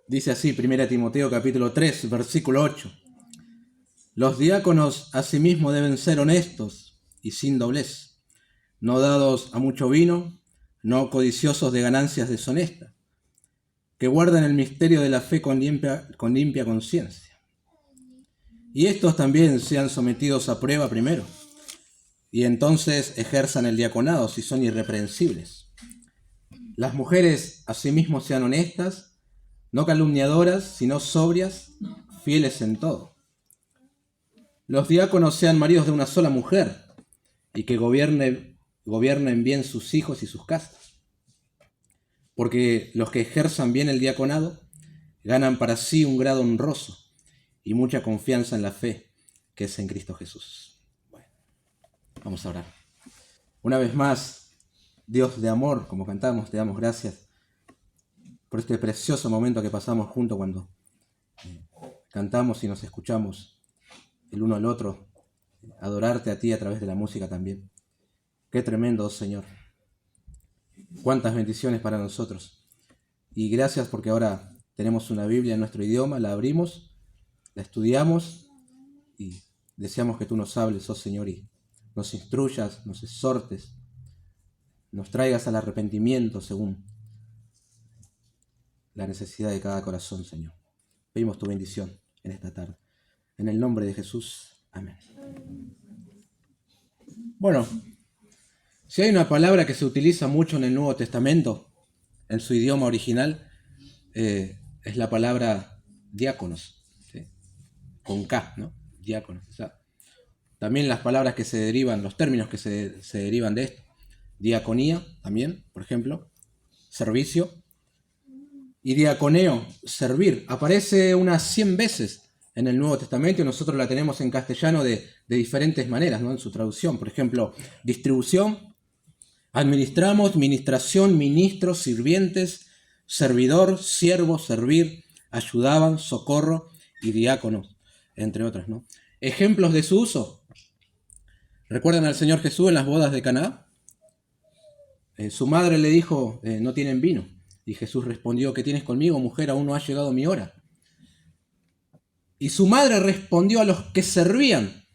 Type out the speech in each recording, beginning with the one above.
Dice así, 1 Timoteo capítulo 3, versículo 8. Los diáconos asimismo deben ser honestos y sin doblez, no dados a mucho vino, no codiciosos de ganancias deshonestas, que guarden el misterio de la fe con limpia conciencia. Y estos también sean sometidos a prueba primero, y entonces ejerzan el diaconado si son irreprensibles. Las mujeres asimismo sean honestas, no calumniadoras, sino sobrias, fieles en todo. Los diáconos sean maridos de una sola mujer, y que gobiernen bien sus hijos y sus casas. Porque los que ejerzan bien el diaconado ganan para sí un grado honroso y mucha confianza en la fe que es en Cristo Jesús. Bueno, vamos a orar. Una vez más, Dios de amor, como cantamos, te damos gracias por este precioso momento que pasamos juntos cuando cantamos y nos escuchamos el uno al otro, adorarte a ti a través de la música también. Qué tremendo, Señor. Cuántas bendiciones para nosotros. Y gracias porque ahora tenemos una Biblia en nuestro idioma, la abrimos, la estudiamos y deseamos que tú nos hables, oh Señor, y nos instruyas, nos exhortes, nos traigas al arrepentimiento según la necesidad de cada corazón, Señor. Pedimos tu bendición en esta tarde. En el nombre de Jesús. Amén. Bueno, si hay una palabra que se utiliza mucho en el Nuevo Testamento, en su idioma original, es la palabra diáconos, ¿sí? Con K, ¿no? Diáconos. O sea, también las palabras que se derivan, los términos que se derivan de esto. Diaconía, también, por ejemplo. Servicio. Y diaconeo, servir. Aparece unas 100 veces en el Nuevo Testamento y nosotros la tenemos en castellano de diferentes maneras, ¿no? En su traducción. Por ejemplo, distribución. Administramos, ministración, ministros, sirvientes, servidor, siervo, servir, ayudaban, socorro y diáconos, entre otras, ¿no? Ejemplos de su uso. ¿Recuerdan al Señor Jesús en las bodas de Caná? Su madre le dijo, no tienen vino. Y Jesús respondió, ¿qué tienes conmigo, mujer? Aún no ha llegado mi hora. Y su madre respondió a los que servían,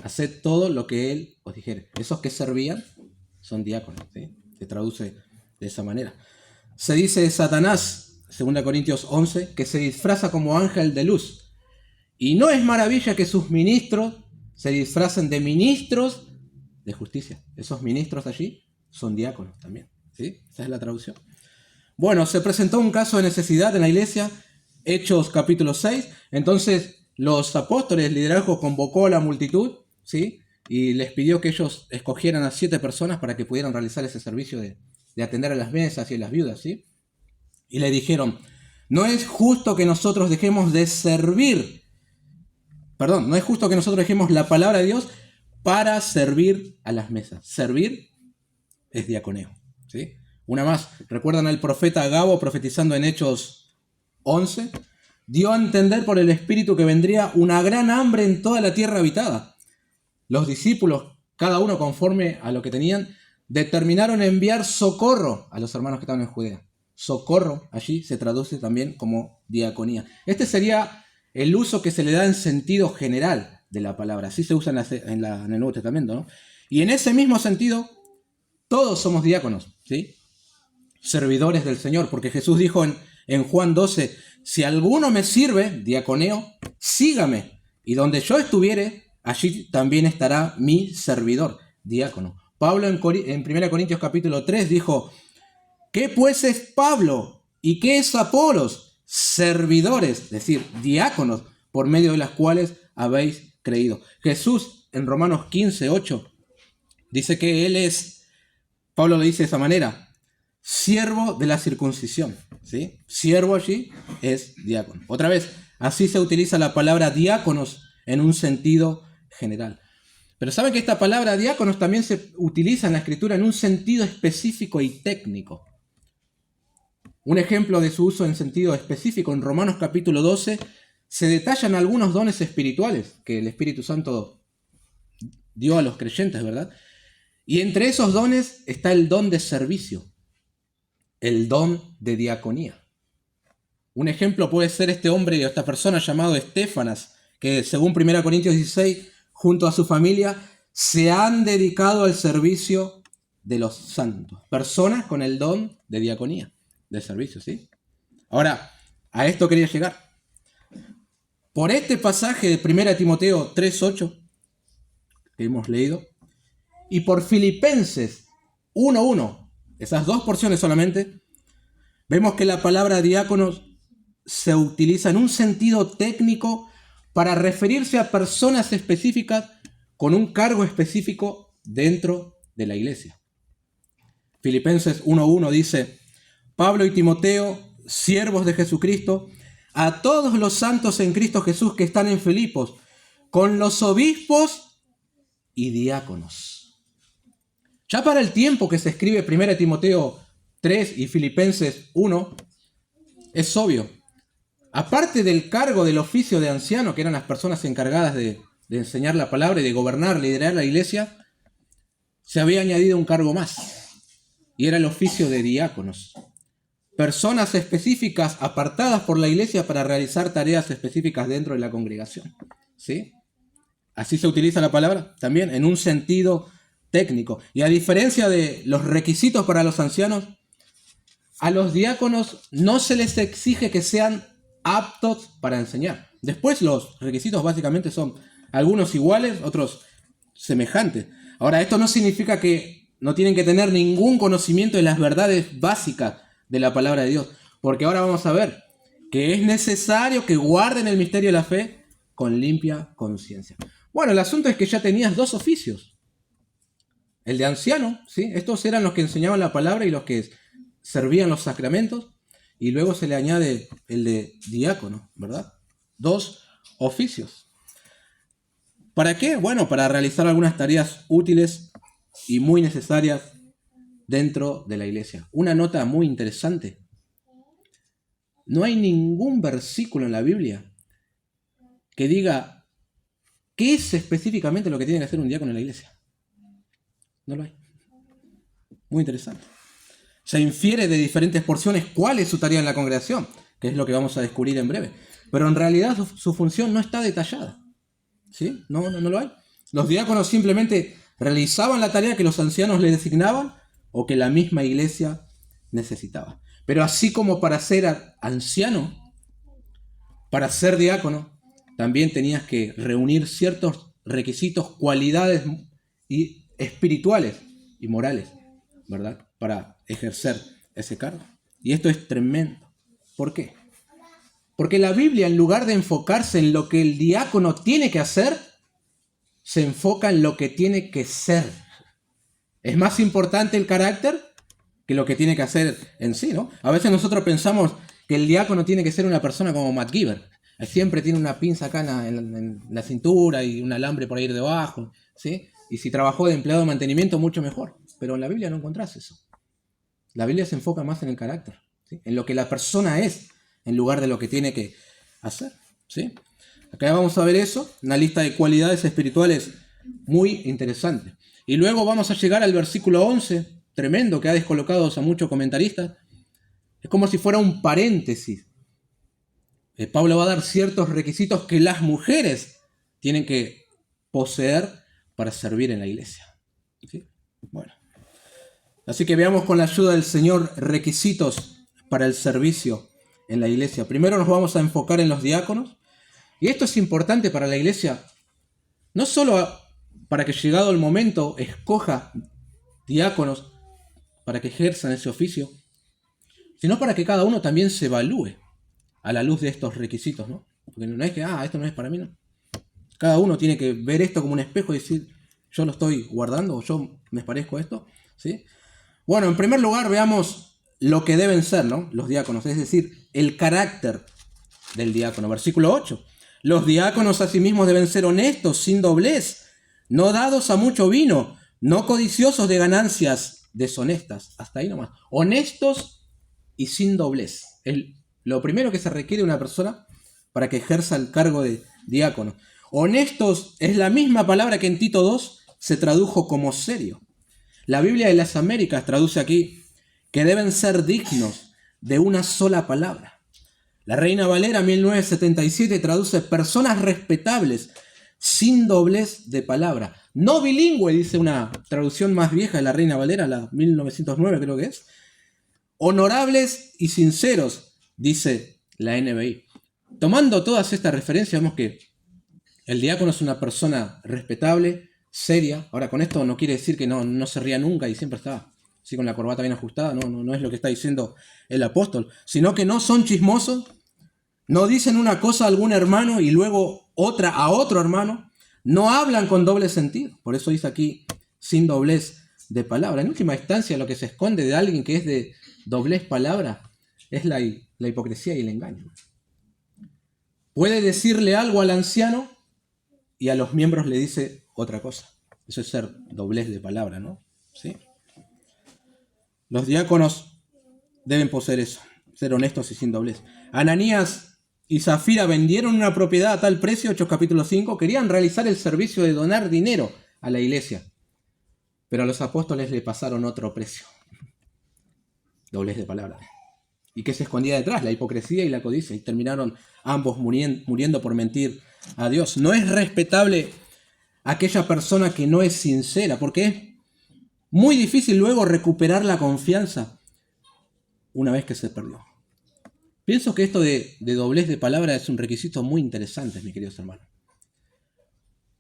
haced todo lo que él os dijere. Esos que servían son diáconos, ¿sí? Se traduce de esa manera. Se dice de Satanás, 2 Corintios 11, que se disfraza como ángel de luz. Y no es maravilla que sus ministros se disfracen de ministros de justicia. Esos ministros allí son diáconos también, ¿sí? Esa es la traducción. Bueno, se presentó un caso de necesidad en la iglesia, Hechos capítulo 6. Entonces los apóstoles, el liderazgo convocó a la multitud, ¿sí? Y les pidió que ellos escogieran a 7 personas para que pudieran realizar ese servicio de atender a las mesas y a las viudas, ¿sí? Y le dijeron, no es justo que nosotros dejemos de servir, no es justo que nosotros dejemos la palabra de Dios para servir a las mesas. Servir es diaconeo, ¿sí? Una más, ¿recuerdan al profeta Agabo profetizando en Hechos 11? Dio a entender por el Espíritu que vendría una gran hambre en toda la tierra habitada. Los discípulos, cada uno conforme a lo que tenían, determinaron enviar socorro a los hermanos que estaban en Judea. Socorro allí se traduce también como diaconía. Este sería el uso que se le da en sentido general de la palabra. Así se usa en el Nuevo Testamento, ¿no? Y en ese mismo sentido, todos somos diáconos, ¿sí? Servidores del Señor, porque Jesús dijo en Juan 12, si alguno me sirve, diaconeo, sígame, y donde yo estuviere, allí también estará mi servidor, diácono. Pablo en 1 Corintios capítulo 3 dijo, ¿qué pues es Pablo y qué es Apolos? Servidores, es decir, diáconos, por medio de las cuales habéis creído. Jesús en Romanos 15:8 dice que él es, Pablo lo dice de esa manera, siervo de la circuncisión, ¿sí? Siervo allí es diácono. Otra vez, así se utiliza la palabra diáconos en un sentido general. Pero saben que esta palabra diáconos también se utiliza en la Escritura en un sentido específico y técnico. Un ejemplo de su uso en sentido específico, en Romanos capítulo 12, se detallan algunos dones espirituales que el Espíritu Santo dio a los creyentes, ¿verdad? Y entre esos dones está el don de servicio, el don de diaconía. Un ejemplo puede ser este hombre o esta persona llamado Estefanas, que según 1 Corintios 16, junto a su familia, se han dedicado al servicio de los santos. Personas con el don de diaconía, de servicio, ¿sí? Ahora, a esto quería llegar. Por este pasaje de 1 Timoteo 3:8, que hemos leído, y por Filipenses 1:1, esas dos porciones solamente, vemos que la palabra diáconos se utiliza en un sentido técnico para referirse a personas específicas con un cargo específico dentro de la iglesia. Filipenses 1:1 dice: Pablo y Timoteo, siervos de Jesucristo, a todos los santos en Cristo Jesús que están en Filipos, con los obispos y diáconos. Ya para el tiempo que se escribe 1 Timoteo 3 y Filipenses 1, es obvio. Aparte del cargo del oficio de anciano, que eran las personas encargadas de enseñar la palabra y de gobernar, liderar la iglesia, se había añadido un cargo más, y era el oficio de diáconos. Personas específicas apartadas por la iglesia para realizar tareas específicas dentro de la congregación. ¿Sí? Así se utiliza la palabra, también en un sentido técnico. Y a diferencia de los requisitos para los ancianos, a los diáconos no se les exige que sean aptos para enseñar. Después los requisitos básicamente son algunos iguales, otros semejantes. Ahora, esto no significa que no tienen que tener ningún conocimiento de las verdades básicas de la palabra de Dios, porque ahora vamos a ver que es necesario que guarden el misterio de la fe con limpia conciencia. Bueno, el asunto es que ya tenías dos oficios. El de anciano, ¿sí? Estos eran los que enseñaban la palabra y los que servían los sacramentos, y luego se le añade el de diácono, ¿verdad? Dos oficios. ¿Para qué? Bueno, para realizar algunas tareas útiles y muy necesarias dentro de la iglesia. Una nota muy interesante. No hay ningún versículo en la Biblia que diga qué es específicamente lo que tiene que hacer un diácono en la iglesia. No lo hay. Muy interesante. Se infiere de diferentes porciones cuál es su tarea en la congregación, que es lo que vamos a descubrir en breve. Pero en realidad su función no está detallada. ¿Sí? No lo hay. Los diáconos simplemente realizaban la tarea que los ancianos les designaban o que la misma iglesia necesitaba. Pero así como para ser anciano, para ser diácono, también tenías que reunir ciertos requisitos, cualidades y espirituales y morales, ¿verdad? Para ejercer ese cargo. Y esto es tremendo. ¿Por qué? Porque la Biblia, en lugar de enfocarse en lo que el diácono tiene que hacer, se enfoca en lo que tiene que ser. Es más importante el carácter que lo que tiene que hacer en sí, ¿no? A veces nosotros pensamos que el diácono tiene que ser una persona como Matt Giver. Siempre tiene una pinza acá en la cintura y un alambre por ahí debajo, ¿sí? Y si trabajó de empleado de mantenimiento, mucho mejor. Pero en la Biblia no encontrás eso. La Biblia se enfoca más en el carácter, ¿sí? En lo que la persona es, en lugar de lo que tiene que hacer, ¿sí? Acá vamos a ver eso, una lista de cualidades espirituales muy interesante. Y luego vamos a llegar al versículo 11, tremendo, que ha descolocado a muchos comentaristas. Es como si fuera un paréntesis. Pablo va a dar ciertos requisitos que las mujeres tienen que poseer para servir en la iglesia. ¿Sí? Bueno. Así que veamos con la ayuda del Señor requisitos para el servicio en la iglesia. Primero nos vamos a enfocar en los diáconos. Y esto es importante para la iglesia, no solo para que llegado el momento escoja diáconos para que ejerzan ese oficio, sino para que cada uno también se evalúe a la luz de estos requisitos, ¿no? Porque no es que, esto no es para mí, no. Cada uno tiene que ver esto como un espejo y decir, yo lo estoy guardando o yo me parezco a esto, ¿sí? Bueno, en primer lugar veamos lo que deben ser, ¿no? Los diáconos, es decir, el carácter del diácono. Versículo 8. Los diáconos asimismo deben ser honestos, sin doblez, no dados a mucho vino, no codiciosos de ganancias deshonestas. Hasta ahí nomás. Honestos y sin doblez. Lo primero que se requiere de una persona para que ejerza el cargo de diácono. Honestos es la misma palabra que en Tito 2 se tradujo como serio. La Biblia de las Américas traduce aquí que deben ser dignos de una sola palabra. La Reina Valera 1977 traduce personas respetables, sin doblez de palabra. No bilingüe, dice una traducción más vieja de la Reina Valera, la 1909 creo que es. Honorables y sinceros, dice la NBI. Tomando todas estas referencias, vemos que el diácono es una persona respetable, seria. Ahora, con esto no quiere decir que no se ría nunca y siempre está así con la corbata bien ajustada. No es lo que está diciendo el apóstol. Sino que no son chismosos, no dicen una cosa a algún hermano y luego otra a otro hermano. No hablan con doble sentido. Por eso dice aquí, sin doblez de palabra. En última instancia, lo que se esconde de alguien que es de doblez palabra es la hipocresía y el engaño. Puede decirle algo al anciano y a los miembros le dice otra cosa. Eso es ser doblez de palabra, ¿no? ¿Sí? Los diáconos deben poseer eso, ser honestos y sin doblez. Ananías y Zafira vendieron una propiedad a tal precio, Hechos capítulo 5, querían realizar el servicio de donar dinero a la iglesia, pero a los apóstoles le pasaron otro precio. Doblez de palabra. ¿Y qué se escondía detrás? La hipocresía y la codicia. Y terminaron ambos muriendo por mentir a Dios. No es respetable aquella persona que no es sincera, porque es muy difícil luego recuperar la confianza una vez que se perdió. Pienso que esto de doblez de palabra es un requisito muy interesante, mis queridos hermanos.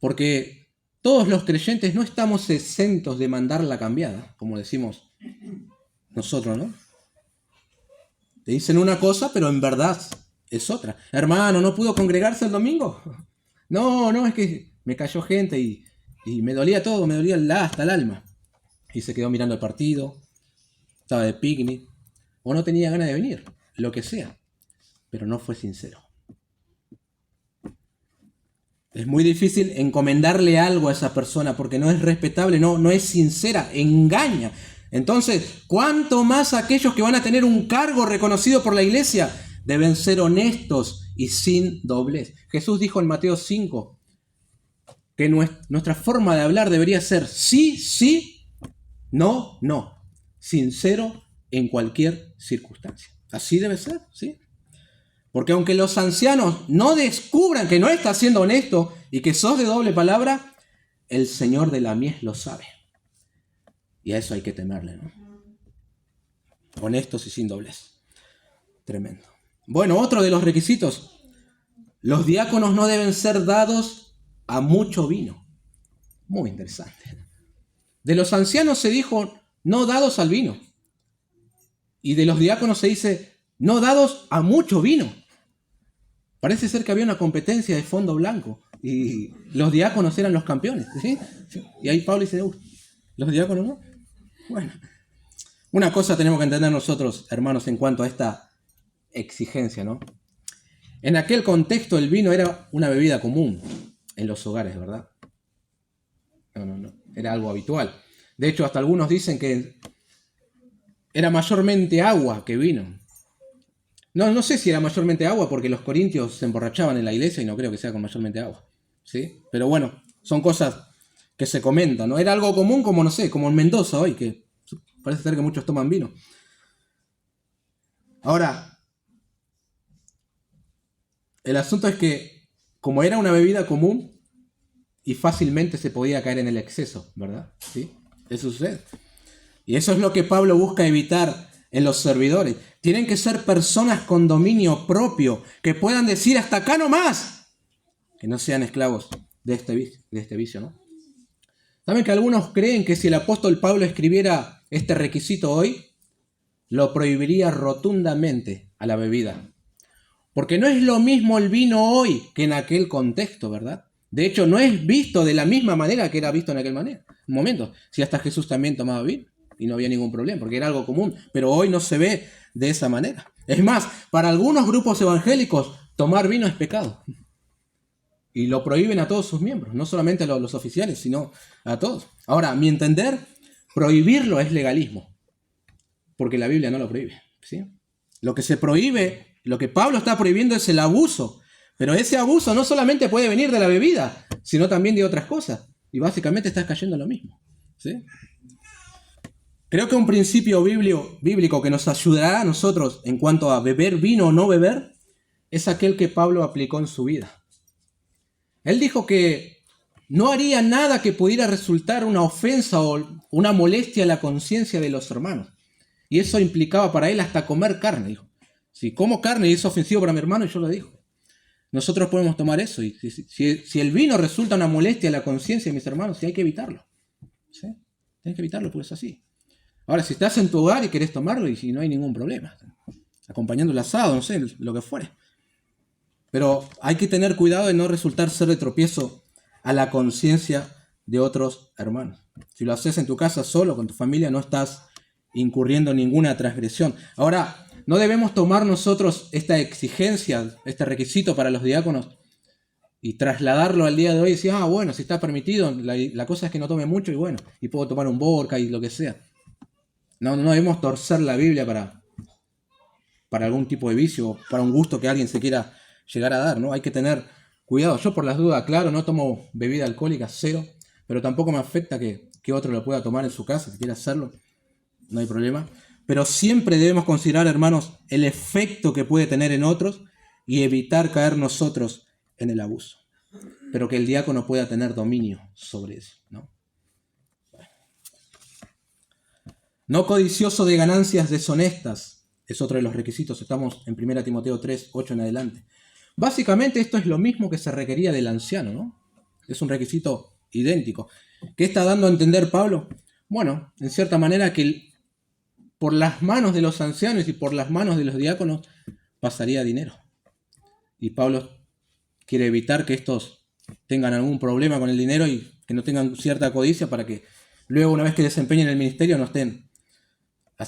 Porque todos los creyentes no estamos exentos de mandar la cambiada, como decimos nosotros, ¿no? Te dicen una cosa, pero en verdad es otra. Hermano, ¿no pudo congregarse el domingo? No, es que me cayó gente y me dolía todo, me dolía hasta el alma. Y se quedó mirando el partido, estaba de picnic, o no tenía ganas de venir, lo que sea, pero no fue sincero. Es muy difícil encomendarle algo a esa persona porque no es respetable, no es sincera, engaña. Entonces, ¿cuánto más aquellos que van a tener un cargo reconocido por la iglesia deben ser honestos y sin doblez? Jesús dijo en Mateo 5 que nuestra forma de hablar debería ser sí, no. Sincero en cualquier circunstancia. Así debe ser, ¿sí? Porque aunque los ancianos no descubran que no estás siendo honesto y que sos de doble palabra, el Señor de la mies lo sabe. Y a eso hay que temerle, ¿no? Honestos y sin doblez. Tremendo. Bueno, otro de los requisitos. Los diáconos no deben ser dados a mucho vino. Muy interesante. De los ancianos se dijo no dados al vino. Y de los diáconos se dice no dados a mucho vino. Parece ser que había una competencia de fondo blanco. Y los diáconos eran los campeones. ¿Sí? Y ahí Pablo dice, los diáconos no. Bueno, una cosa tenemos que entender nosotros, hermanos, en cuanto a esta exigencia, ¿no? En aquel contexto el vino era una bebida común en los hogares, ¿verdad? No. Era algo habitual. De hecho, hasta algunos dicen que era mayormente agua que vino. No sé si era mayormente agua porque los corintios se emborrachaban en la iglesia y no creo que sea con mayormente agua, ¿sí? Pero bueno, son cosas que se comentan, ¿no? Era algo común como, no sé, como en Mendoza hoy, que parece ser que muchos toman vino. Ahora, el asunto es que como era una bebida común y fácilmente se podía caer en el exceso, ¿verdad? ¿Sí? Eso sucede. Y eso es lo que Pablo busca evitar en los servidores. Tienen que ser personas con dominio propio, que puedan decir hasta acá no más, que no sean esclavos de este vicio, ¿no? ¿Saben que algunos creen que si el apóstol Pablo escribiera este requisito hoy, lo prohibiría rotundamente a la bebida? Porque no es lo mismo el vino hoy que en aquel contexto, ¿verdad? De hecho, no es visto de la misma manera que era visto en aquel momento. Si hasta Jesús también tomaba vino y no había ningún problema, porque era algo común. Pero hoy no se ve de esa manera. Es más, para algunos grupos evangélicos, tomar vino es pecado. Y lo prohíben a todos sus miembros, no solamente a los oficiales, sino a todos. Ahora, a mi entender, prohibirlo es legalismo, porque la Biblia no lo prohíbe, ¿sí? Lo que se prohíbe, lo que Pablo está prohibiendo es el abuso, pero ese abuso no solamente puede venir de la bebida, sino también de otras cosas, y básicamente estás cayendo en lo mismo, ¿sí? Creo que un principio bíblico que nos ayudará a nosotros en cuanto a beber vino o no beber, es aquel que Pablo aplicó en su vida. Él dijo que no haría nada que pudiera resultar una ofensa o una molestia a la conciencia de los hermanos. Y eso implicaba para él hasta comer carne, dijo. Si como carne y es ofensivo para mi hermano, yo lo digo. Nosotros podemos tomar eso. Y si el vino resulta una molestia a la conciencia de mis hermanos, sí hay que evitarlo. ¿Sí? Tienes que evitarlo porque es así. Ahora, si estás en tu hogar y querés tomarlo, y si no hay ningún problema, acompañando el asado, no sé, lo que fuere. Pero hay que tener cuidado de no resultar ser de tropiezo a la conciencia de otros hermanos. Si lo haces en tu casa solo, con tu familia, no estás incurriendo en ninguna transgresión. Ahora, no debemos tomar nosotros esta exigencia, este requisito para los diáconos y trasladarlo al día de hoy y decir, bueno, si está permitido, la cosa es que no tome mucho y bueno, y puedo tomar un vodka y lo que sea. No debemos torcer la Biblia para algún tipo de vicio, para un gusto que alguien se quiera llegar a dar, ¿no? Hay que tener cuidado. Yo por las dudas, claro, no tomo bebida alcohólica, cero, pero tampoco me afecta que otro lo pueda tomar en su casa, si quiere hacerlo, no hay problema. Pero siempre debemos considerar, hermanos, el efecto que puede tener en otros y evitar caer nosotros en el abuso. Pero que el diácono pueda tener dominio sobre eso, ¿no? No codicioso de ganancias deshonestas, es otro de los requisitos. Estamos en 1 Timoteo 3, 8 en adelante. Básicamente esto es lo mismo que se requería del anciano, ¿no? Es un requisito idéntico. ¿Qué está dando a entender Pablo? Bueno, en cierta manera que por las manos de los ancianos y por las manos de los diáconos pasaría dinero. Y Pablo quiere evitar que estos tengan algún problema con el dinero y que no tengan cierta codicia para que luego, una vez que desempeñen el ministerio, no estén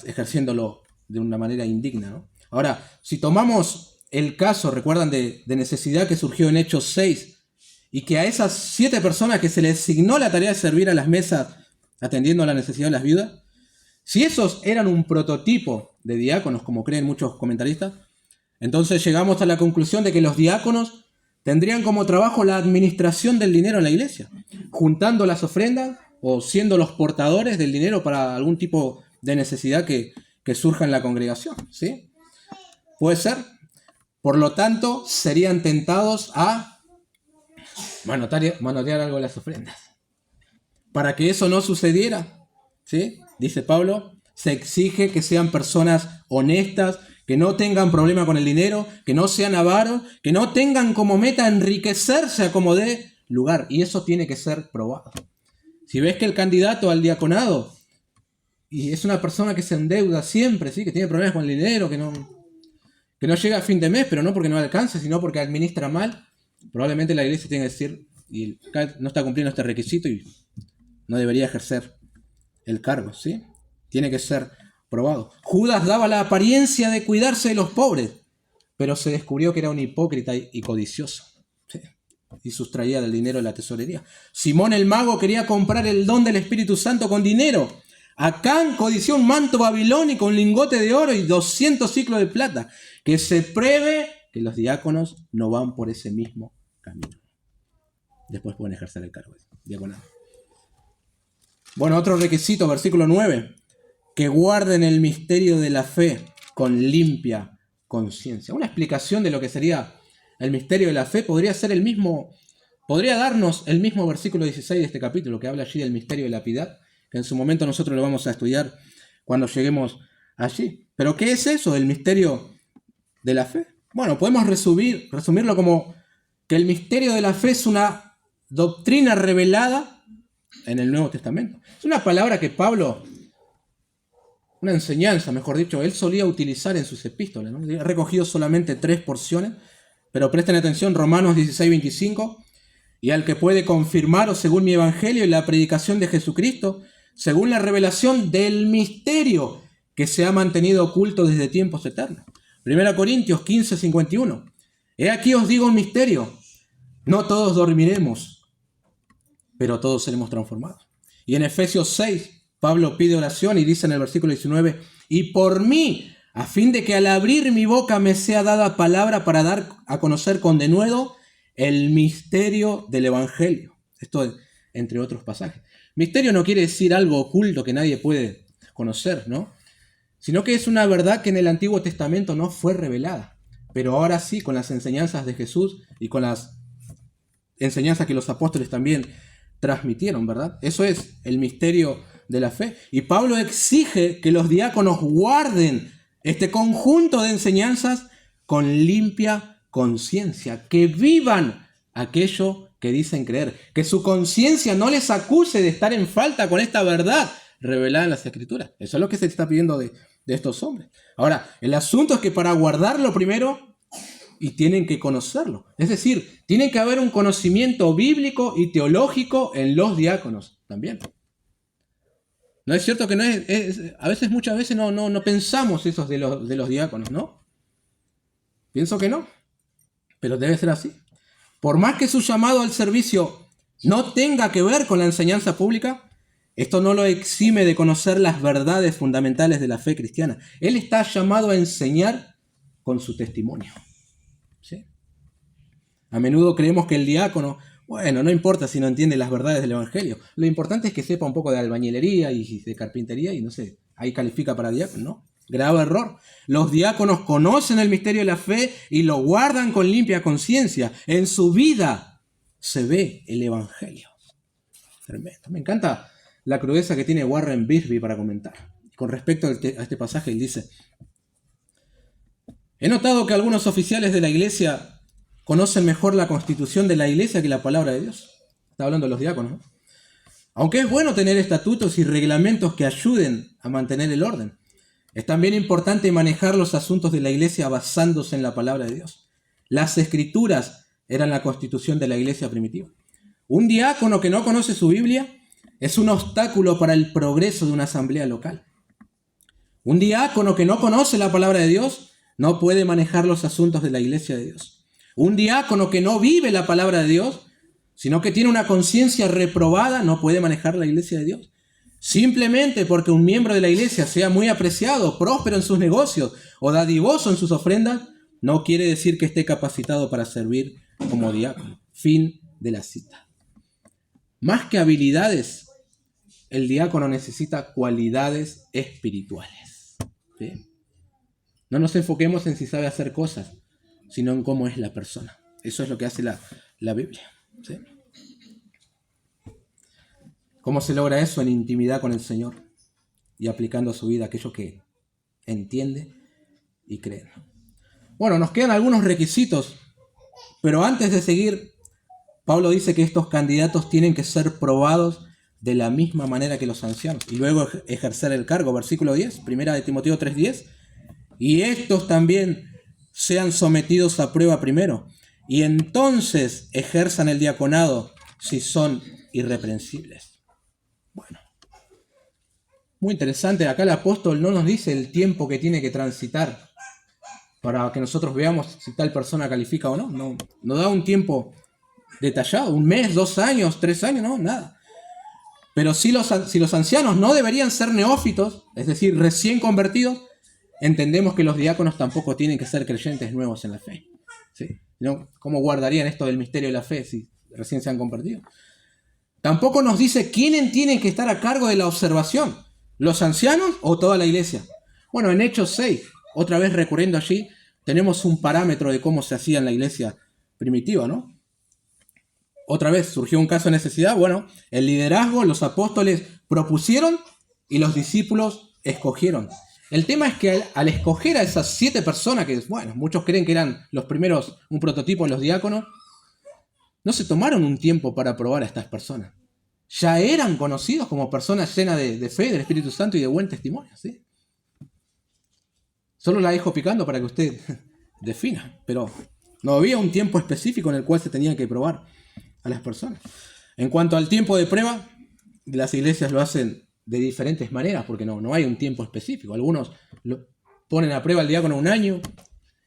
ejerciéndolo de una manera indigna, ¿no? Ahora, si tomamos el caso, recuerdan, de necesidad que surgió en Hechos 6, y que a esas 7 personas que se les asignó la tarea de servir a las mesas atendiendo a la necesidad de las viudas, si esos eran un prototipo de diáconos, como creen muchos comentaristas, entonces llegamos a la conclusión de que los diáconos tendrían como trabajo la administración del dinero en la iglesia, juntando las ofrendas o siendo los portadores del dinero para algún tipo de necesidad que surja en la congregación, ¿sí? Puede ser. Por lo tanto, serían tentados a manotear algo de las ofrendas. Para que eso no sucediera, ¿sí? Dice Pablo, se exige que sean personas honestas, que no tengan problema con el dinero, que no sean avaros, que no tengan como meta enriquecerse a como dé lugar. Y eso tiene que ser probado. Si ves que el candidato al diaconado y es una persona que se endeuda siempre, ¿sí? Que tiene problemas con el dinero, que no llega a fin de mes, pero no porque no alcance, sino porque administra mal, probablemente la iglesia tiene que decir, y no está cumpliendo este requisito y no debería ejercer el cargo, ¿sí? Tiene que ser probado. Judas daba la apariencia de cuidarse de los pobres, pero se descubrió que era un hipócrita y codicioso, ¿sí? Y sustraía del dinero de la tesorería. Simón el mago quería comprar el don del Espíritu Santo con dinero. Acán codició un manto babilónico, un lingote de oro y 200 ciclos de plata. Que se pruebe que los diáconos no van por ese mismo camino. Después pueden ejercer el cargo de diaconado. Bueno, otro requisito, versículo 9. Que guarden el misterio de la fe con limpia conciencia. Una explicación de lo que sería el misterio de la fe podría darnos el mismo versículo 16 de este capítulo, que habla allí del misterio de la piedad, que en su momento nosotros lo vamos a estudiar cuando lleguemos allí. ¿Pero qué es eso, el misterio de la fe? Bueno, podemos resumirlo como que el misterio de la fe es una doctrina revelada en el Nuevo Testamento. Es una palabra que Pablo, una enseñanza, mejor dicho, él solía utilizar en sus epístolas, ¿no? He recogido solamente 3 porciones, pero presten atención, Romanos 16:25, y al que puede confirmaros según mi evangelio y la predicación de Jesucristo, según la revelación del misterio que se ha mantenido oculto desde tiempos eternos. 1 Corintios 15:51. He aquí os digo un misterio. No todos dormiremos, pero todos seremos transformados. Y en Efesios 6, Pablo pide oración y dice en el versículo 19, y por mí, a fin de que al abrir mi boca me sea dada palabra para dar a conocer con denuedo el misterio del evangelio. Esto entre otros pasajes. Misterio no quiere decir algo oculto que nadie puede conocer, ¿no? Sino que es una verdad que en el Antiguo Testamento no fue revelada, pero ahora sí con las enseñanzas de Jesús y con las enseñanzas que los apóstoles también transmitieron, ¿verdad? Eso es el misterio de la fe. Y Pablo exige que los diáconos guarden este conjunto de enseñanzas con limpia conciencia, que vivan aquello que dicen creer, que su conciencia no les acuse de estar en falta con esta verdad revelada en las Escrituras. Eso es lo que se está pidiendo de estos hombres. Ahora, el asunto es que para guardarlo primero, y tienen que conocerlo. Es decir, tiene que haber un conocimiento bíblico y teológico en los diáconos también. ¿No es cierto que no a veces, muchas veces no pensamos eso de los diáconos, ¿no? Pienso que no, pero debe ser así. Por más que su llamado al servicio no tenga que ver con la enseñanza pública, esto no lo exime de conocer las verdades fundamentales de la fe cristiana. Él está llamado a enseñar con su testimonio. ¿Sí? A menudo creemos que el diácono, bueno, no importa si no entiende las verdades del Evangelio. Lo importante es que sepa un poco de albañilería y de carpintería y no sé, ahí califica para diácono, ¿no? Grave error. Los diáconos conocen el misterio de la fe y lo guardan con limpia conciencia. En su vida se ve el Evangelio. Tremendo. Me encanta la crudeza que tiene Warren Wiersbe para comentar. Con respecto a este pasaje, él dice: he notado que algunos oficiales de la iglesia conocen mejor la constitución de la iglesia que la palabra de Dios. Está hablando de los diáconos, ¿no? Aunque es bueno tener estatutos y reglamentos que ayuden a mantener el orden, es también importante manejar los asuntos de la iglesia basándose en la palabra de Dios. Las escrituras eran la constitución de la iglesia primitiva. Un diácono que no conoce su Biblia es un obstáculo para el progreso de una asamblea local. Un diácono que no conoce la palabra de Dios no puede manejar los asuntos de la iglesia de Dios. Un diácono que no vive la palabra de Dios, sino que tiene una conciencia reprobada, no puede manejar la iglesia de Dios. Simplemente porque un miembro de la iglesia sea muy apreciado, próspero en sus negocios o dadivoso en sus ofrendas, no quiere decir que esté capacitado para servir como diácono. Fin de la cita. Más que habilidades, el diácono necesita cualidades espirituales. ¿Sí? No nos enfoquemos en si sabe hacer cosas, sino en cómo es la persona. Eso es lo que hace la Biblia. ¿Sí? ¿Cómo se logra eso? En intimidad con el Señor y aplicando a su vida aquello que entiende y cree. Bueno, nos quedan algunos requisitos, pero antes de seguir, Pablo dice que estos candidatos tienen que ser probados de la misma manera que los ancianos y luego ejercer el cargo. Versículo 10, primera de Timoteo 3:10. Y estos también sean sometidos a prueba primero, y entonces ejerzan el diaconado si son irreprensibles. Bueno, muy interesante. Acá el apóstol no nos dice el tiempo que tiene que transitar para que nosotros veamos si tal persona califica o no. No da un tiempo detallado, 1 mes, 2 años, 3 años, no, nada. Pero si los ancianos no deberían ser neófitos, es decir, recién convertidos, entendemos que los diáconos tampoco tienen que ser creyentes nuevos en la fe. ¿Sí? ¿No? ¿Cómo guardarían esto del misterio de la fe si recién se han convertido? Tampoco nos dice quiénes tienen que estar a cargo de la observación, los ancianos o toda la iglesia. Bueno, en Hechos 6, otra vez recurriendo allí, tenemos un parámetro de cómo se hacía en la iglesia primitiva, ¿no? Otra vez surgió un caso de necesidad. Bueno, el liderazgo, los apóstoles propusieron y los discípulos escogieron. El tema es que al escoger a esas 7 personas, que bueno, muchos creen que eran los primeros, un prototipo de los diáconos, no se tomaron un tiempo para probar a estas personas. Ya eran conocidos como personas llenas de fe, del Espíritu Santo y de buen testimonio, ¿sí? Solo la dejo picando para que usted defina, pero no había un tiempo específico en el cual se tenían que probar a las personas. En cuanto al tiempo de prueba, las iglesias lo hacen de diferentes maneras, porque no hay un tiempo específico. Algunos ponen a prueba al diácono 1 año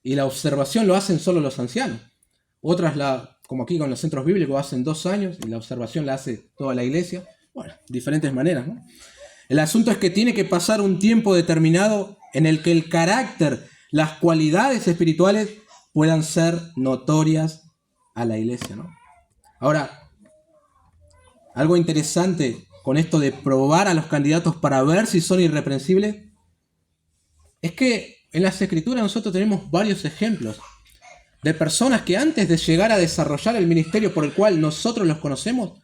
y la observación lo hacen solo los ancianos. Otras, como aquí con los centros bíblicos, hacen 2 años y la observación la hace toda la iglesia. Bueno, diferentes maneras, ¿no? El asunto es que tiene que pasar un tiempo determinado en el que el carácter, las cualidades espirituales puedan ser notorias a la iglesia, ¿no? Ahora, algo interesante con esto de probar a los candidatos para ver si son irreprensibles, es que en las Escrituras nosotros tenemos varios ejemplos de personas que antes de llegar a desarrollar el ministerio por el cual nosotros los conocemos,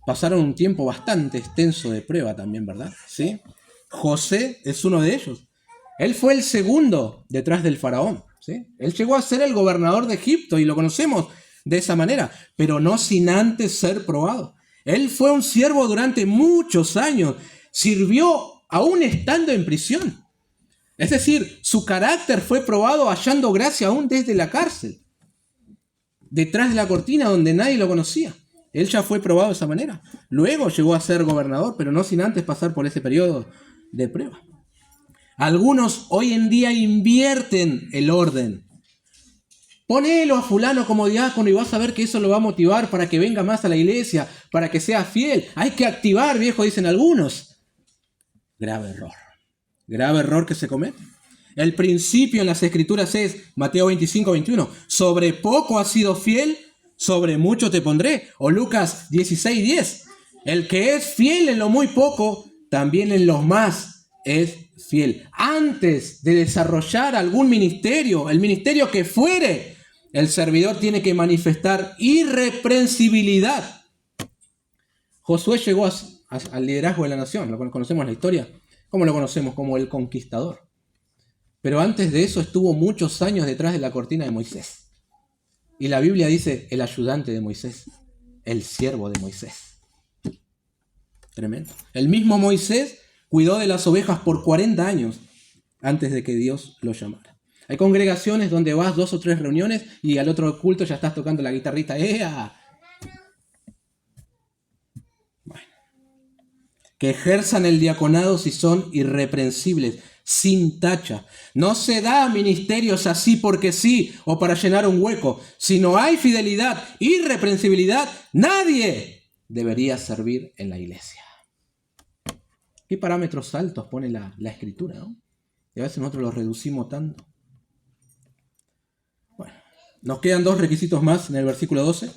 pasaron un tiempo bastante extenso de prueba también, ¿verdad? ¿Sí? José es uno de ellos. Él fue el segundo detrás del faraón, ¿sí? Él llegó a ser el gobernador de Egipto y lo conocemos de esa manera, pero no sin antes ser probado. Él fue un siervo durante muchos años, sirvió aún estando en prisión. Es decir, su carácter fue probado hallando gracia aún desde la cárcel, detrás de la cortina donde nadie lo conocía. Él ya fue probado de esa manera. Luego llegó a ser gobernador, pero no sin antes pasar por ese periodo de prueba. Algunos hoy en día invierten el orden. Ponelo a fulano como diácono y vas a ver que eso lo va a motivar para que venga más a la iglesia, para que sea fiel. Hay que activar, viejo, dicen algunos. Grave error. Grave error que se comete. El principio en las Escrituras es, Mateo 25, 21, sobre poco has sido fiel, sobre mucho te pondré. O Lucas 16, 10, el que es fiel en lo muy poco, también en lo más es fiel. Antes de desarrollar algún ministerio, el ministerio que fuere, el servidor tiene que manifestar irreprensibilidad. Josué llegó al liderazgo de la nación, lo conocemos en la historia. ¿Cómo lo conocemos? Como el conquistador. Pero antes de eso estuvo muchos años detrás de la cortina de Moisés. Y la Biblia dice el ayudante de Moisés, el siervo de Moisés. Tremendo. El mismo Moisés cuidó de las ovejas por 40 años antes de que Dios lo llamara. Hay congregaciones donde vas 2 o 3 reuniones y al otro culto ya estás tocando la guitarrita. ¡Ea! Bueno. Que ejerzan el diaconado si son irreprensibles, sin tacha. No se da ministerios así porque sí o para llenar un hueco. Si no hay fidelidad, irreprensibilidad, nadie debería servir en la iglesia. ¿Qué parámetros altos pone la Escritura, ¿no? Y a veces nosotros los reducimos tanto. Bueno, nos quedan 2 requisitos más en el versículo 12,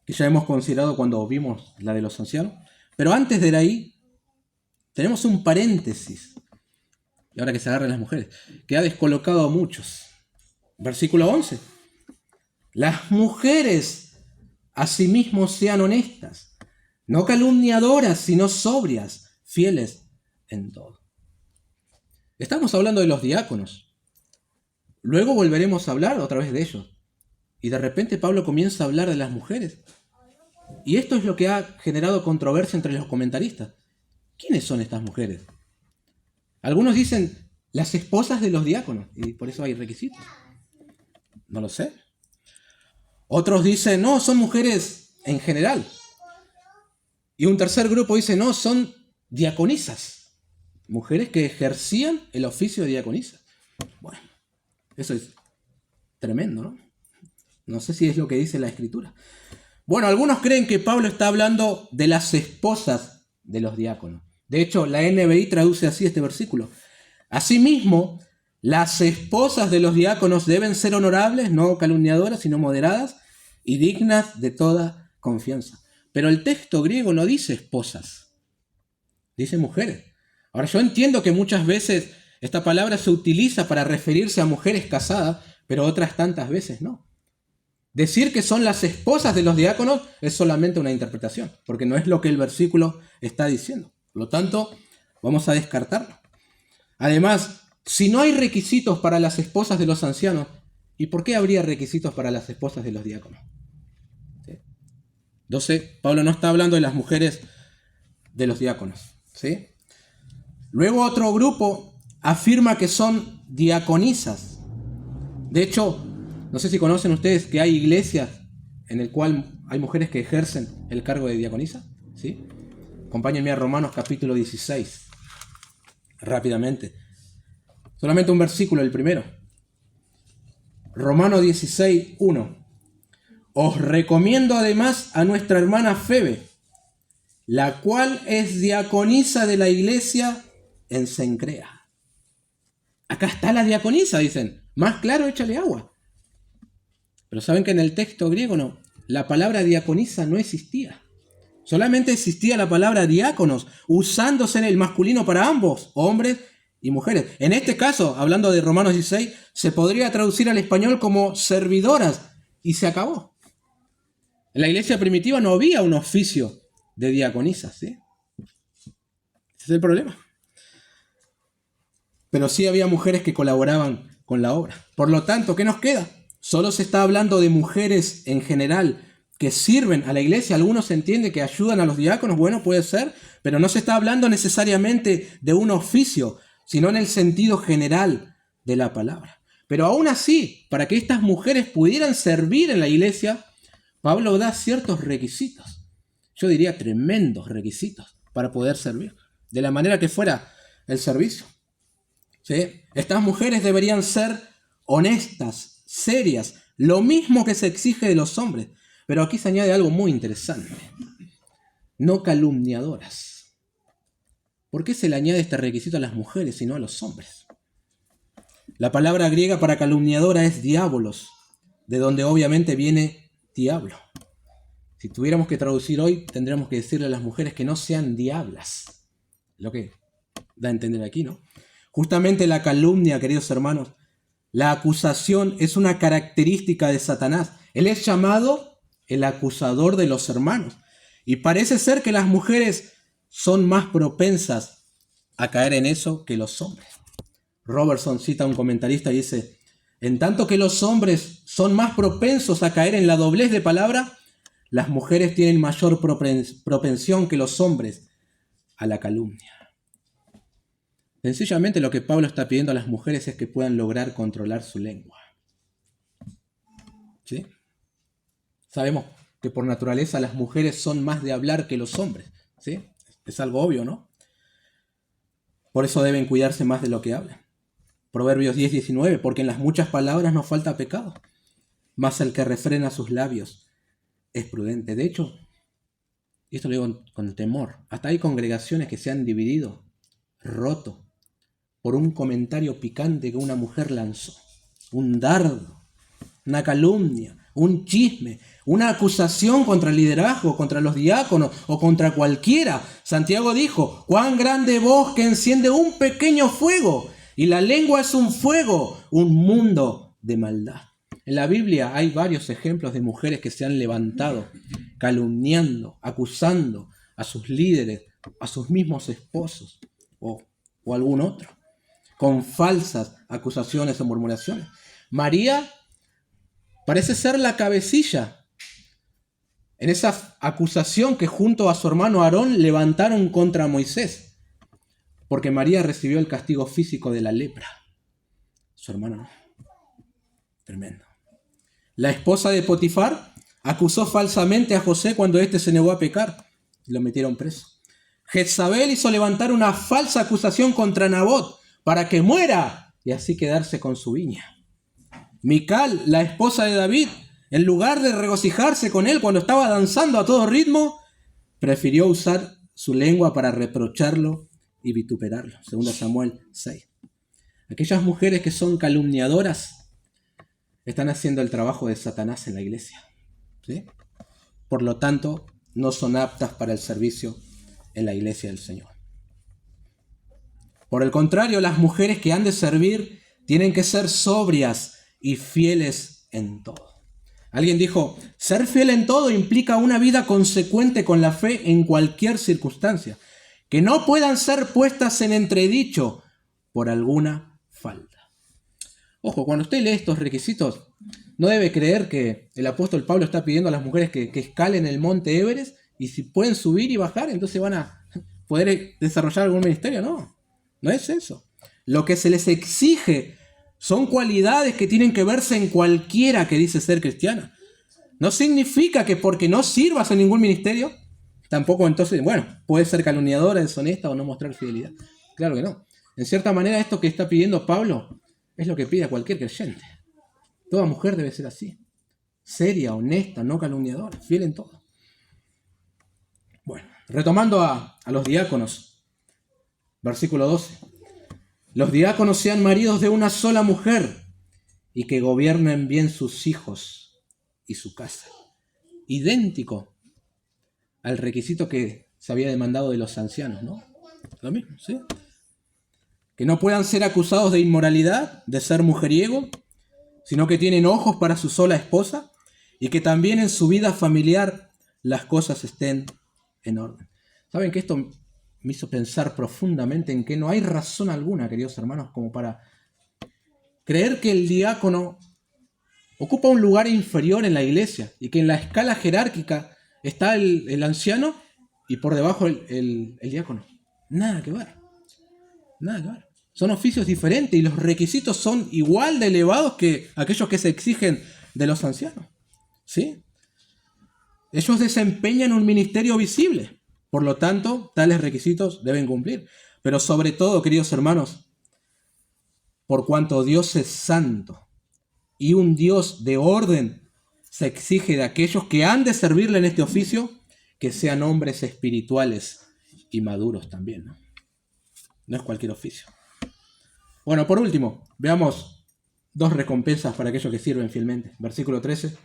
que ya hemos considerado cuando vimos la de los ancianos. Pero antes de ahí, tenemos un paréntesis. Y ahora que se agarren las mujeres, que ha descolocado a muchos. Versículo 11. Las mujeres asimismo sean honestas, no calumniadoras, sino sobrias, fieles en todo. Estamos hablando de los diáconos. Luego volveremos a hablar otra vez de ellos. Y de repente Pablo comienza a hablar de las mujeres. Y esto es lo que ha generado controversia entre los comentaristas. ¿Quiénes son estas mujeres? Algunos dicen las esposas de los diáconos, y por eso hay requisitos. No lo sé. Otros dicen, no, son mujeres en general. Y un tercer grupo dice, no, son diaconisas. Mujeres que ejercían el oficio de diaconisa. Bueno, eso es tremendo, ¿no? No sé si es lo que dice la Escritura. Bueno, algunos creen que Pablo está hablando de las esposas de los diáconos. De hecho, la NBI traduce así este versículo. Asimismo, las esposas de los diáconos deben ser honorables, no calumniadoras, sino moderadas y dignas de toda confianza. Pero el texto griego no dice esposas, dice mujeres. Ahora, yo entiendo que muchas veces esta palabra se utiliza para referirse a mujeres casadas, pero otras tantas veces no. Decir que son las esposas de los diáconos es solamente una interpretación, porque no es lo que el versículo está diciendo. Por lo tanto, vamos a descartarlo. Además, si no hay requisitos para las esposas de los ancianos, ¿y por qué habría requisitos para las esposas de los diáconos? ¿Sí? Entonces, Pablo no está hablando de las mujeres de los diáconos. ¿Sí? Luego otro grupo afirma que son diaconisas. De hecho, no sé si conocen ustedes que hay iglesias en el cual hay mujeres que ejercen el cargo de diaconisa. ¿Sí? Acompáñenme a Romanos capítulo 16. Rápidamente. Solamente un versículo, el primero. Romanos 16, 1. Os recomiendo además a nuestra hermana Febe, la cual es diaconisa de la iglesia en Cencrea. Acá está la diaconisa, dicen. Más claro, échale agua. Pero saben que en el texto griego no. La palabra diaconisa no existía. Solamente existía la palabra diáconos, usándose en el masculino para ambos, hombres y mujeres. En este caso, hablando de Romanos 16, se podría traducir al español como servidoras y se acabó. En la iglesia primitiva no había un oficio de diaconisas, ¿sí? Ese es el problema. Pero sí había mujeres que colaboraban con la obra. Por lo tanto, ¿qué nos queda? Solo se está hablando de mujeres en general que sirven a la iglesia. Algunos entienden que ayudan a los diáconos, bueno, puede ser, pero no se está hablando necesariamente de un oficio, sino en el sentido general de la palabra. Pero aún así, para que estas mujeres pudieran servir en la iglesia, Pablo da ciertos requisitos. Yo diría tremendos requisitos para poder servir, de la manera que fuera el servicio. ¿Sí? Estas mujeres deberían ser honestas, serias, lo mismo que se exige de los hombres. Pero aquí se añade algo muy interesante. No calumniadoras. ¿Por qué se le añade este requisito a las mujeres y no a los hombres? La palabra griega para calumniadora es diabolos, de donde obviamente viene diablo. Si tuviéramos que traducir hoy, tendríamos que decirle a las mujeres que no sean diablas. Lo que da a entender aquí, ¿no? Justamente la calumnia, queridos hermanos, la acusación es una característica de Satanás. Él es llamado el acusador de los hermanos. Y parece ser que las mujeres son más propensas a caer en eso que los hombres. Robertson cita a un comentarista y dice, en tanto que los hombres son más propensos a caer en la doblez de palabra, las mujeres tienen mayor propensión que los hombres a la calumnia. Sencillamente lo que Pablo está pidiendo a las mujeres es que puedan lograr controlar su lengua. ¿Sí? Sabemos que por naturaleza las mujeres son más de hablar que los hombres. ¿Sí? Es algo obvio, ¿no? Por eso deben cuidarse más de lo que hablan. Proverbios 10:19, porque en las muchas palabras no falta pecado, mas el que refrena sus labios es prudente. De hecho, y esto lo digo con temor, hasta hay congregaciones que se han dividido, roto, por un comentario picante que una mujer lanzó. Un dardo, una calumnia, un chisme, una acusación contra el liderazgo, contra los diáconos o contra cualquiera. Santiago dijo, cuán grande bosque enciende un pequeño fuego, y la lengua es un fuego, un mundo de maldad. En la Biblia hay varios ejemplos de mujeres que se han levantado calumniando, acusando a sus líderes, a sus mismos esposos o algún otro, con falsas acusaciones o murmuraciones. María parece ser la cabecilla en esa acusación que junto a su hermano Aarón levantaron contra Moisés, porque María recibió el castigo físico de la lepra. Su hermano no. Tremendo. La esposa de Potifar acusó falsamente a José cuando éste se negó a pecar y lo metieron preso. Jezabel hizo levantar una falsa acusación contra Nabot para que muera y así quedarse con su viña. Mical, la esposa de David, en lugar de regocijarse con él cuando estaba danzando a todo ritmo, prefirió usar su lengua para reprocharlo y vituperarlo. 2 Samuel 6. Aquellas mujeres que son calumniadoras están haciendo el trabajo de Satanás en la iglesia. ¿Sí? Por lo tanto, no son aptas para el servicio en la iglesia del Señor. Por el contrario, las mujeres que han de servir tienen que ser sobrias y fieles en todo. Alguien dijo, ser fiel en todo implica una vida consecuente con la fe en cualquier circunstancia, que no puedan ser puestas en entredicho por alguna falta. Ojo, cuando usted lee estos requisitos, no debe creer que el apóstol Pablo está pidiendo a las mujeres que escalen el monte Everest y si pueden subir y bajar, entonces van a poder desarrollar algún ministerio. No, no es eso. Lo que se les exige son cualidades que tienen que verse en cualquiera que dice ser cristiana. No significa que porque no sirvas en ningún ministerio, tampoco entonces, bueno, puedes ser calumniadora, deshonesta o no mostrar fidelidad. Claro que no. En cierta manera, esto que está pidiendo Pablo es lo que pide a cualquier creyente. Toda mujer debe ser así. Seria, honesta, no calumniadora, fiel en todo. Bueno, retomando a los diáconos. Versículo 12. Los diáconos sean maridos de una sola mujer y que gobiernen bien sus hijos y su casa. Idéntico al requisito que se había demandado de los ancianos, ¿no? Lo mismo, ¿sí? que no puedan ser acusados de inmoralidad, de ser mujeriego, sino que tienen ojos para su sola esposa y que también en su vida familiar las cosas estén en orden. ¿Saben que esto me hizo pensar profundamente en que no hay razón alguna, queridos hermanos, como para creer que el diácono ocupa un lugar inferior en la iglesia y que en la escala jerárquica está el anciano y por debajo el diácono? Nada que ver. Nada que ver. Son oficios diferentes y los requisitos son igual de elevados que aquellos que se exigen de los ancianos. ¿Sí? Ellos desempeñan un ministerio visible. Por lo tanto, tales requisitos deben cumplir. Pero sobre todo, queridos hermanos, por cuanto Dios es santo y un Dios de orden, se exige de aquellos que han de servirle en este oficio que sean hombres espirituales y maduros también, ¿no? No es cualquier oficio. Bueno, por último, veamos 2 recompensas para aquellos que sirven fielmente. Versículo 13.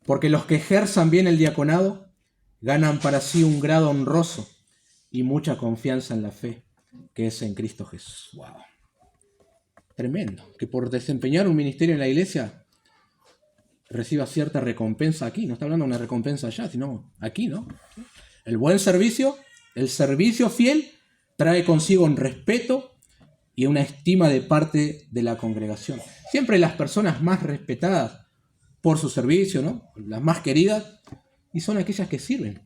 Porque los que ejerzan bien el diaconado ganan para sí un grado honroso y mucha confianza en la fe que es en Cristo Jesús. ¡Wow! Tremendo. Que por desempeñar un ministerio en la iglesia reciba cierta recompensa aquí. No está hablando de una recompensa allá, sino aquí, ¿no? El buen servicio, el servicio fiel, trae consigo un respeto y una estima de parte de la congregación. Siempre las personas más respetadas por su servicio, ¿no? Las más queridas, y son aquellas que sirven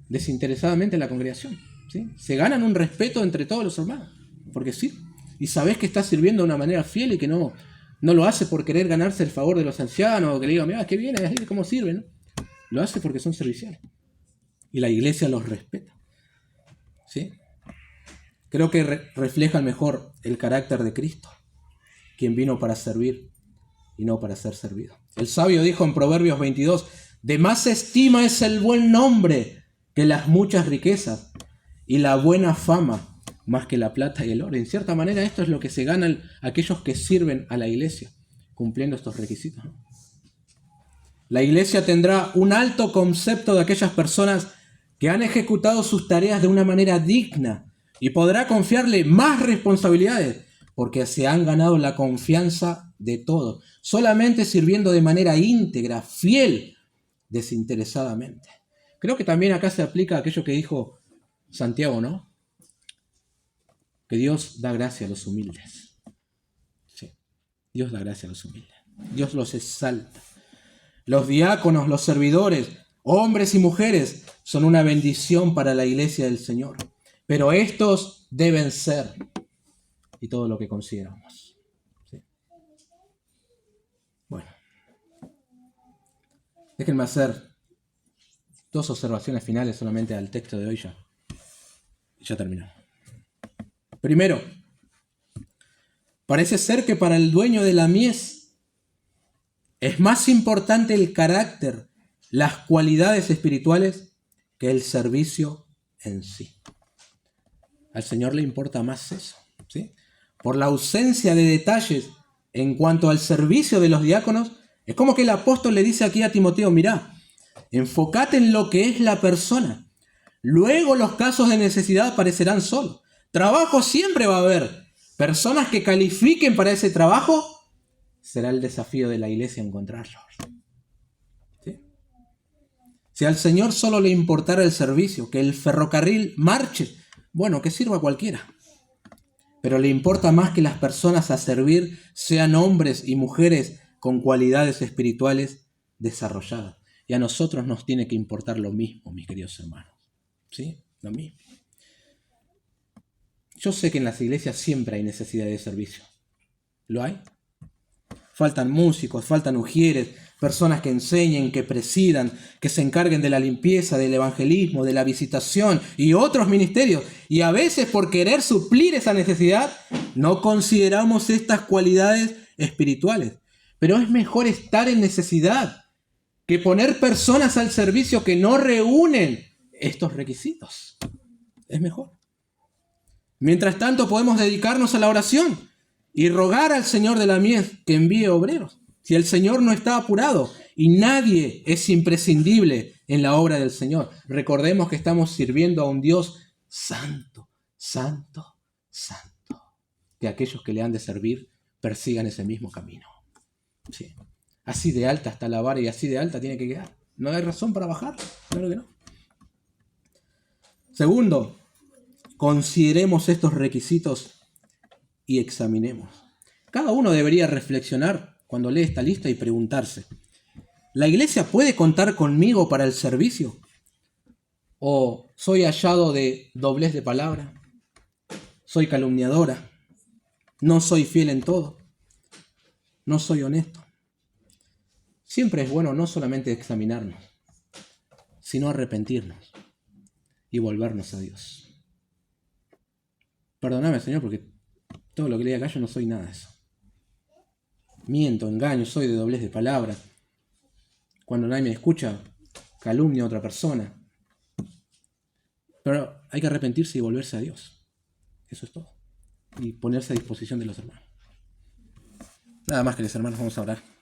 desinteresadamente en la congregación, ¿sí? Se ganan un respeto entre todos los hermanos, porque sí, y sabes que está sirviendo de una manera fiel y que no lo hace por querer ganarse el favor de los ancianos, o que le digan, mira, qué bien, cómo sirven, ¿no? Lo hace porque son serviciales, y la iglesia los respeta, ¿sí? Creo que reflejan mejor el carácter de Cristo, quien vino para servir y no para ser servido. El sabio dijo en Proverbios 22, de más estima es el buen nombre que las muchas riquezas y la buena fama más que la plata y el oro. En cierta manera esto es lo que se ganan aquellos que sirven a la iglesia, cumpliendo estos requisitos, ¿no? La iglesia tendrá un alto concepto de aquellas personas que han ejecutado sus tareas de una manera digna y podrá confiarle más responsabilidades porque se han ganado la confianza de todos, solamente sirviendo de manera íntegra, fiel, desinteresadamente. Creo que también acá se aplica aquello que dijo Santiago, ¿no? Que Dios da gracia a los humildes. Sí, Dios da gracia a los humildes. Dios los exalta. Los diáconos, los servidores, hombres y mujeres, son una bendición para la iglesia del Señor. Pero estos deben ser, y todo lo que consideramos. ¿Sí? Bueno, déjenme hacer 2 observaciones finales solamente al texto de hoy ya. Y ya terminó. Primero, parece ser que para el dueño de la mies es más importante el carácter, las cualidades espirituales que el servicio en sí. Al Señor le importa más eso, ¿sí? Por la ausencia de detalles en cuanto al servicio de los diáconos, es como que el apóstol le dice aquí a Timoteo, mirá, enfócate en lo que es la persona. Luego los casos de necesidad aparecerán solos. Trabajo siempre va a haber. Personas que califiquen para ese trabajo, será el desafío de la iglesia encontrarlos. ¿Sí? Si al Señor solo le importara el servicio, que el ferrocarril marche, bueno, que sirva a cualquiera. Pero le importa más que las personas a servir sean hombres y mujeres con cualidades espirituales desarrolladas. Y a nosotros nos tiene que importar lo mismo, mis queridos hermanos. ¿Sí? Lo mismo. Yo sé que en las iglesias siempre hay necesidad de servicio. ¿Lo hay? Faltan músicos, faltan ujieres, personas que enseñen, que presidan, que se encarguen de la limpieza, del evangelismo, de la visitación y otros ministerios. Y a veces por querer suplir esa necesidad, no consideramos estas cualidades espirituales. Pero es mejor estar en necesidad que poner personas al servicio que no reúnen estos requisitos. Es mejor. Mientras tanto podemos dedicarnos a la oración y rogar al Señor de la mies que envíe obreros. Si el Señor no está apurado y nadie es imprescindible en la obra del Señor, recordemos que estamos sirviendo a un Dios santo, santo, santo. que aquellos que le han de servir persigan ese mismo camino. Sí. Así de alta está la vara y así de alta tiene que quedar. No hay razón para bajar, claro que no. Segundo, consideremos estos requisitos y examinemos. Cada uno debería reflexionar cuando lee esta lista y preguntarse, ¿la iglesia puede contar conmigo para el servicio? ¿O soy hallado de doblez de palabra? ¿Soy calumniadora? ¿No soy fiel en todo? ¿No soy honesto? Siempre es bueno no solamente examinarnos, sino arrepentirnos y volvernos a Dios. Perdóname, Señor, porque todo lo que leí acá yo no soy nada de eso. Miento, engaño, soy de doblez de palabra. Cuando nadie me escucha, calumnio a otra persona. Pero hay que arrepentirse y volverse a Dios. Eso es todo. Y ponerse a disposición de los hermanos. Nada más, que los hermanos, vamos a orar.